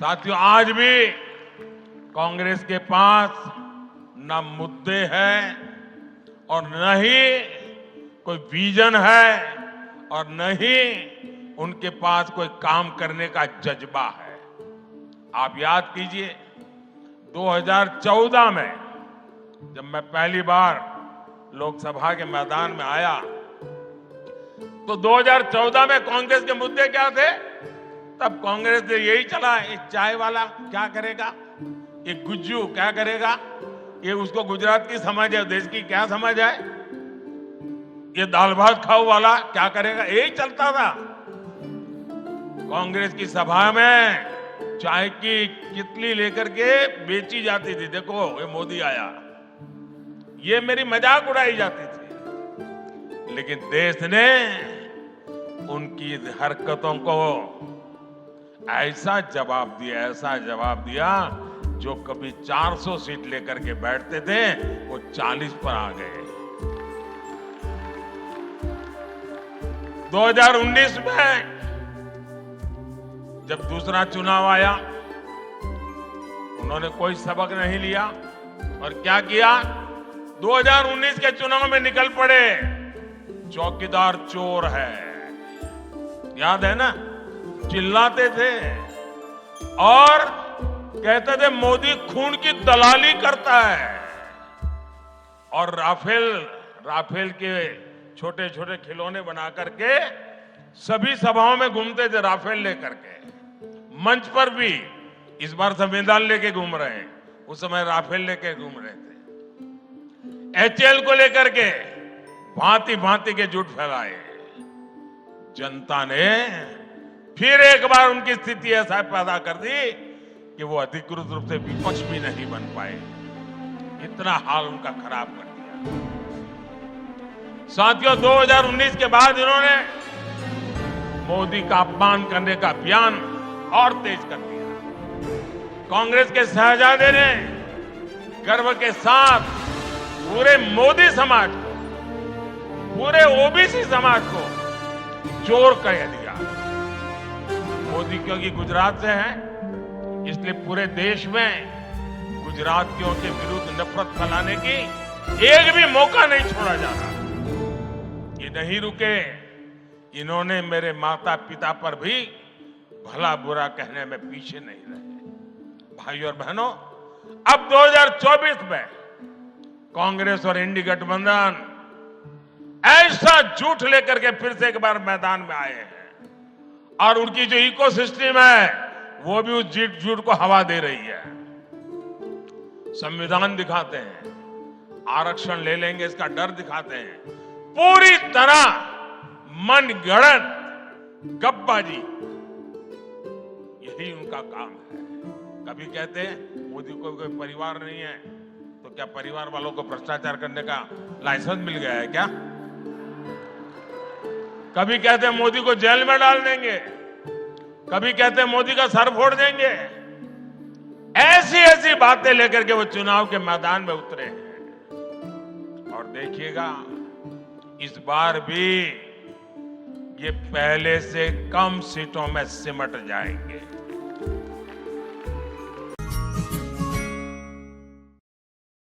साथियों, आज भी कांग्रेस के पास न मुद्दे हैं और न ही कोई विजन है और न ही उनके पास कोई काम करने का जज्बा है। आप याद कीजिए 2014 में जब मैं पहली बार लोकसभा के मैदान में आया तो 2014 में कांग्रेस के मुद्दे क्या थे? तब कांग्रेस ने यही चला, ये चाय वाला क्या करेगा, ये गुज्जू क्या करेगा, ये उसको गुजरात की समझ है, देश की क्या समझ है, ये दाल भात खाओ वाला क्या करेगा, यही चलता था। कांग्रेस की सभा में चाय की कितली लेकर के बेची जाती थी, देखो ये मोदी आया, ये मेरी मजाक उड़ाई जाती थी। लेकिन देश ने उनकी हरकतों को ऐसा जवाब दिया जो कभी 400 सीट लेकर के बैठते थे वो 40 पर आ गए। 2019 में जब दूसरा चुनाव आया उन्होंने कोई सबक नहीं लिया और क्या किया, 2019 के चुनाव में निकल पड़े, चौकीदार चोर है, याद है ना, चिल्लाते थे और कहते थे मोदी खून की दलाली करता है। और राफेल के छोटे छोटे खिलौने बना करके सभी सभाओं में घूमते थे, राफेल लेकर के। मंच पर भी इस बार संविधान लेके घूम रहे हैं, उस समय राफेल लेके घूम रहे थे। एचएएल को लेकर के भांति भांति के झूठ फैलाए। जनता ने फिर एक बार उनकी स्थिति ऐसा पैदा कर दी कि वो अधिकृत रूप से विपक्ष भी नहीं बन पाए, इतना हाल उनका खराब कर दिया। साथियों, 2019 के बाद इन्होंने मोदी का अपमान करने का अभियान और तेज कर दिया। कांग्रेस के शहजादे ने गर्व के साथ पूरे मोदी समाज को, पूरे ओबीसी समाज को चोर कह दिया। मोदी क्योंकि गुजरात से है, इसलिए पूरे देश में गुजरातियों के विरुद्ध नफरत फैलाने की एक भी मौका नहीं छोड़ा जा रहा। ये नहीं रुके, इन्होंने मेरे माता पिता पर भी भला बुरा कहने में पीछे नहीं रहे। भाइयों और बहनों, अब 2024 में कांग्रेस और इंडी गठबंधन ऐसा झूठ लेकर के फिर से एक बार मैदान में आए हैं और उनकी जो इकोसिस्टम है वो भी उस झूठ को हवा दे रही है। संविधान दिखाते हैं, आरक्षण ले लेंगे इसका डर दिखाते हैं, पूरी तरह मनगढ़ंत गपबाजी, यही उनका काम है। कभी कहते हैं मोदी को कोई परिवार नहीं है, तो क्या परिवार वालों को भ्रष्टाचार करने का लाइसेंस मिल गया है क्या? कभी कहते हैं मोदी को जेल में डाल देंगे, कभी कहते हैं मोदी का सर फोड़ देंगे। ऐसी ऐसी बातें लेकर के वो चुनाव के मैदान में उतरे हैं। और देखिएगा इस बार भी ये पहले से कम सीटों में सिमट जाएंगे।